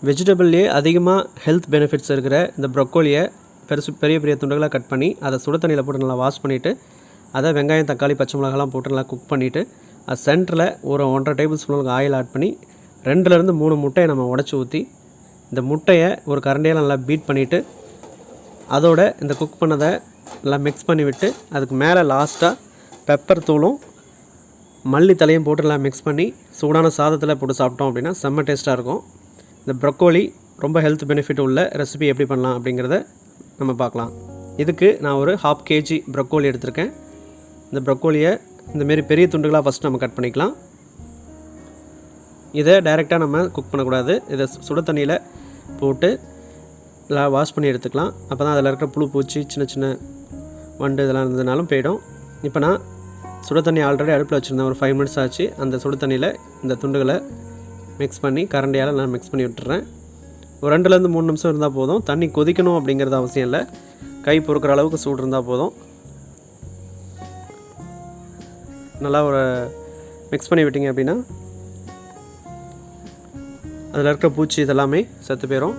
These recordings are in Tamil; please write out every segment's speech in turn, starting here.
வெஜிடபிள்லேயே அதிகமாக ஹெல்த் பெனிஃபிட்ஸ் இருக்கிற இந்த ப்ரொக்கோலியை பெரிய பெரிய துண்டுகளாக கட் பண்ணி அதை சுடு தண்ணியில் போட்டு நல்லா வாஷ் பண்ணிவிட்டு அதை வெங்காயம் தக்காளி பச்சை மிளகாலாம் போட்டு நல்லா குக் பண்ணிவிட்டு அது சென்டரில் ஒரு 1.5 டேபிள் ஸ்பூன் ஆயில் ஆட் பண்ணி 2லேருந்து 3 முட்டையை நம்ம உடச்சி ஊற்றி இந்த முட்டையை ஒரு கரண்டியால் நல்லா பீட் பண்ணிவிட்டு அதோட இந்த குக் பண்ணதை நல்லா மிக்ஸ் பண்ணி விட்டு அதுக்கு மேலே லாஸ்ட்டாக பெப்பர் தூளும் மல்லி தலையும் போட்டு நல்லா மிக்ஸ் பண்ணி சூடான சாதத்தில் போட்டு சாப்பிட்டோம் அப்படின்னா செம்ம டேஸ்ட்டாக இருக்கும். இந்த ப்ரொக்கோலி ரொம்ப ஹெல்த் பெனிஃபிட் உள்ள ரெசிபி எப்படி பண்ணலாம் அப்படிங்கிறத நம்ம பார்க்கலாம். இதுக்கு நான் ஒரு 1/2 kg ப்ரொக்கோலி எடுத்திருக்கேன். இந்த ப்ரொக்கோலியை இந்தமாரி பெரிய துண்டுகளாக ஃபஸ்ட் நம்ம கட் பண்ணிக்கலாம். இதை டைரெக்டாக நம்ம குக் பண்ணக்கூடாது. இதை சுடு தண்ணியில் போட்டு நல்லா வாஷ் பண்ணி எடுத்துக்கலாம். அப்போ தான் அதில் இருக்கிற புழு பூச்சி சின்ன சின்ன வண்டு இதெல்லாம் இருந்ததுனாலும் போயிடும். இப்போ நான் சுடு தண்ணி ஆல்ரெடி அடுப்பில் வச்சுருந்தேன். ஒரு 5 minutes ஆச்சு. அந்த சுடு தண்ணியில் இந்த துண்டுகளை மிக்ஸ் பண்ணி கரண்டியால் நான் மிக்ஸ் பண்ணி விட்டுறேன். ஒரு 2லேருந்து 3 நிமிஷம் இருந்தால் போதும். தண்ணி கொதிக்கணும் அப்படிங்கிறது அவசியம் இல்லை. கை பொறுக்கிற அளவுக்கு சூடு இருந்தால் போதும். நல்லா ஒரு மிக்ஸ் பண்ணி விட்டிங்க அப்படின்னா அதில் இருக்கிற பூச்சி இதெல்லாமே செத்து போயிடும்.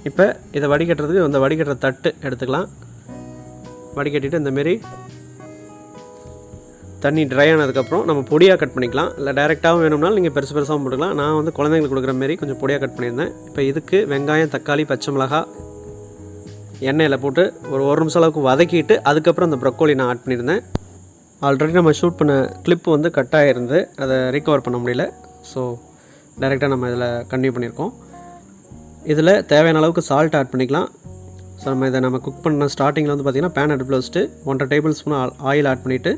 இப்போ இதை வடிகட்டுறதுக்கு இந்த வடிகட்டுற தட்டு எடுத்துக்கலாம். வடிகட்டிட்டு இந்தமாரி தண்ணி ட்ரை ஆனதுக்கப்புறம் நம்ம பொடியாக கட் பண்ணிக்கலாம். இல்லை டைரெக்டாகவும் வேணும்னாலும் நீங்கள் பெருசு பெருசாகவும் போட்டுக்கலாம். நான் வந்து குழந்தைங்களுக்கு கொடுக்குற மாரி கொஞ்சம் பொடியாக கட் பண்ணியிருந்தேன். இப்போ இதுக்கு வெங்காயம் தக்காளி பச்சை மிளகாய் எண்ணெயில் போட்டு ஒரு 1 நிமிஷம் அளவுக்கு வதக்கிட்டு அதுக்கப்புறம் அந்த ப்ரொக்கோலி நான் ஆட் பண்ணியிருந்தேன். ஆல்ரெடி நம்ம ஷூட் பண்ண கிளிப்பு வந்து கட் ஆகிருந்து அதை ரீகவர் பண்ண முடியல. ஸோ டைரெக்டாக நம்ம இதில் கன்டினியூ பண்ணியிருக்கோம். இதில் தேவையான அளவுக்கு சால்ட் ஆட் பண்ணிக்கலாம். ஸோ நம்ம குக் பண்ண ஸ்டார்டிங்கில் வந்து பார்த்திங்கன்னா பேன் அடுப்பில் வச்சுட்டு 1.5 டேபிள் ஸ்பூன் ஆயில் ஆட் பண்ணிவிட்டு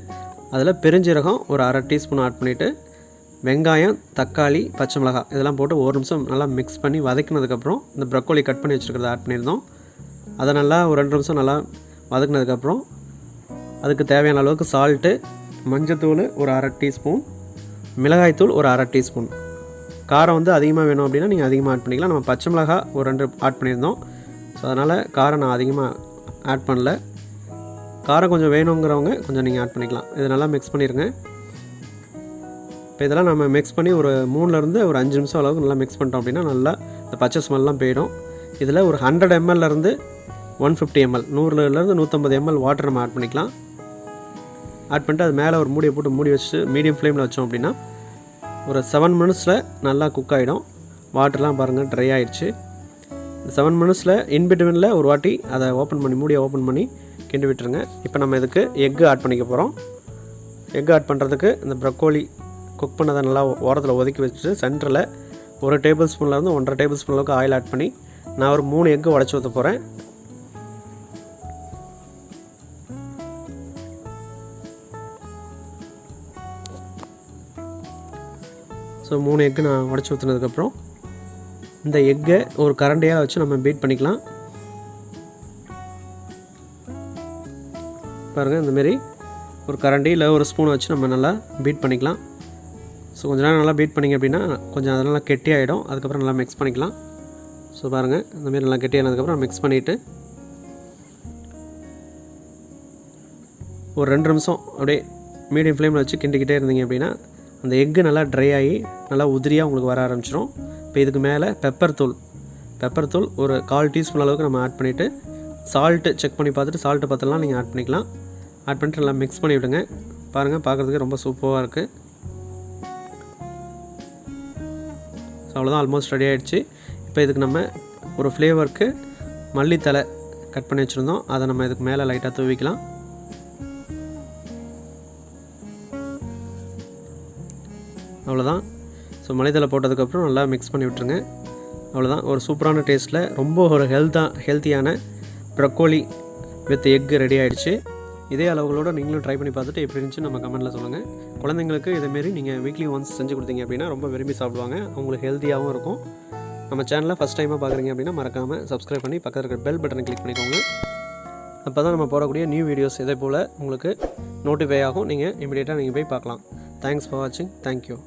அதில் பெருஞ்சீரகம் ஒரு 1/2 டீஸ்பூன் ஆட் பண்ணிவிட்டு வெங்காயம் தக்காளி பச்சை மிளகாய் இதெல்லாம் போட்டு 1 நிமிஷம் நல்லா மிக்ஸ் பண்ணி வதக்கினதுக்கப்புறம் இந்த ப்ரொக்கோலி கட் பண்ணி வச்சுருக்கிறத ஆட் பண்ணியிருந்தோம். அதை நல்லா ஒரு 2 நிமிஷம் நல்லா வதக்கினதுக்கப்புறம் அதுக்கு தேவையான அளவுக்கு சால்ட்டு, மஞ்சத்தூள் ஒரு 1/2 டீஸ்பூன், மிளகாய்த்தூள் ஒரு 1/2 டீஸ்பூன். காரம் வந்து அதிகமாக வேணும் அப்படின்னா நீங்கள் அதிகமாக ஆட் பண்ணிக்கலாம். நம்ம பச்சை மிளகாய் ஒரு 2 ஆட் பண்ணியிருந்தோம். ஸோ அதனால் காரம் நான் அதிகமாக ஆட் பண்ணல. காரம் கொஞ்சம் வேணுங்கிறவங்க கொஞ்சம் நீங்கள் ஆட் பண்ணிக்கலாம். இது நல்லா மிக்ஸ் பண்ணிடுங்க. இப்போ இதெல்லாம் நம்ம மிக்ஸ் பண்ணி ஒரு 3லேருந்து ஒரு 5 நிமிஷம் அளவுக்கு நல்லா மிக்ஸ் பண்ணிட்டோம் அப்படின்னா நல்லா இந்த பச்சை ஸ்மெல்லாம் போயிடும். இதில் ஒரு 100 ml-லேருந்து 150 ml 100லேருந்து 150 ml வாட்டர் நம்ம ஆட் பண்ணிக்கலாம். ஆட் பண்ணிட்டு அது மேலே ஒரு மூடியை போட்டு மூடி வச்சு மீடியம் ஃப்ளேமில் வச்சோம் அப்படின்னா ஒரு 7 minutes-ல் நல்லா குக் ஆகிடும். வாட்டர்லாம் பாருங்கள் ட்ரை ஆகிடுச்சு. 7 minutes-ல் இன்பிட்வீனில் ஒரு வாட்டி அதை ஓப்பன் பண்ணி மூடியை ஓப்பன் பண்ணி கிண்டி விட்டுருங்க. இப்போ நம்ம இதுக்கு எக்கு ஆட் பண்ணிக்க போகிறோம். எக் ஆட் பண்ணுறதுக்கு இந்த ப்ரொக்கோலி குக் பண்ணதை நல்லா ஓரத்தில் ஒதுக்கி வச்சுட்டு சென்டரில் 1 டேபிள் ஸ்பூன்லேருந்து 1.5 டேபிள் ஸ்பூன் அளவுக்கு ஆயில் ஆட் பண்ணி நான் ஒரு 3 எக்கு உடச்சி ஊற்ற போகிறேன். ஸோ 3 எக்கு நான் உடச்சி ஊற்றுனதுக்கப்புறம் இந்த எக்கை ஒரு கரண்டியாக வச்சு நம்ம பீட் பண்ணிக்கலாம். பாருங்கள் இந்தமாரி ஒரு கரண்டி இல்லை ஒரு ஸ்பூனை வச்சு நம்ம நல்லா பீட் பண்ணிக்கலாம். ஸோ கொஞ்சம் நேரம் நல்லா பீட் பண்ணிங்க அப்படின்னா கொஞ்சம் அதெல்லாம் கெட்டி ஆகிடும். அதுக்கப்புறம் நல்லா மிக்ஸ் பண்ணிக்கலாம். ஸோ பாருங்கள் இந்தமாரி நல்லா கெட்டி ஆனதுக்கப்புறம் மிக்ஸ் பண்ணிவிட்டு ஒரு 2 நிமிஷம் அப்படியே மீடியம் ஃப்ளேமில் வச்சு கிண்டிக்கிட்டே இருந்தீங்க அப்படின்னா அந்த எக்கு நல்லா ட்ரை ஆகி நல்லா உதிரியாக உங்களுக்கு வர ஆரம்பிச்சிடும். இப்போ இதுக்கு மேலே பெப்பர் தூள் ஒரு 1/4 டீஸ்பூன் அளவுக்கு நம்ம ஆட் பண்ணிவிட்டு சால்ட்டு செக் பண்ணி பார்த்துட்டு சால்ட்டு பத்தலாம் நீங்கள் ஆட் பண்ணிக்கலாம். ஆட் பண்ணிட்டு நல்லா மிக்ஸ் பண்ணி விடுங்க. பாருங்கள் பார்க்குறதுக்கு ரொம்ப சூப்பராக இருக்குது. ஸோ அவ்வளோதான், ஆல்மோஸ்ட் ரெடி ஆகிடுச்சு. இப்போ இதுக்கு நம்ம ஒரு ஃப்ளேவருக்கு மல்லித்தலை கட் பண்ணி வச்சுருந்தோம். அதை நம்ம இதுக்கு மேலே லைட்டாக தூவிக்கலாம். அவ்வளோதான். ஸோ மல்லித்தலை போட்டதுக்கப்புறம் நல்லா மிக்ஸ் பண்ணி விட்டுருங்க. அவ்வளோதான், ஒரு சூப்பரான டேஸ்ட்டில் ரொம்ப ஒரு ஹெல்த்தியான ப்ரொக்கோலி வித் எக்கு ரெடி ஆகிடுச்சு. இதே அளவுகளோடு நீங்களும் ட்ரை பண்ணி பார்த்துட்டு எப்படி இருந்துச்சு நம்ம கமெண்ட்டில் சொல்லுங்கள். குழந்தைங்களுக்கு இதேமாரி நீங்கள் வீக்லி ஒன்ஸ் செஞ்சு கொடுத்தீங்க அப்படின்னா ரொம்ப விரும்பி சாப்பிடுவாங்க. அவங்களுக்கு ஹெல்த்தியாகவும் இருக்கும். நம்ம சேனலில் ஃபஸ்ட் டைமாக பார்க்குறீங்க அப்படின்னா மறக்காமல் சப்ஸ்கிரைப் பண்ணி பக்கத்தில் இருக்கிற பெல் பட்டனை கிளிக் பண்ணிக்கோங்க. அப்போ தான் நம்ம போடக்கூடிய நியூ வீடியோஸ் இதே போல் உங்களுக்கு நோட்டிஃபை ஆகும். நீங்கள் இமீடியட்டாக நீங்கள் போய் பார்க்கலாம். தேங்க்ஸ் ஃபார் வாட்சிங். தேங்க்யூ.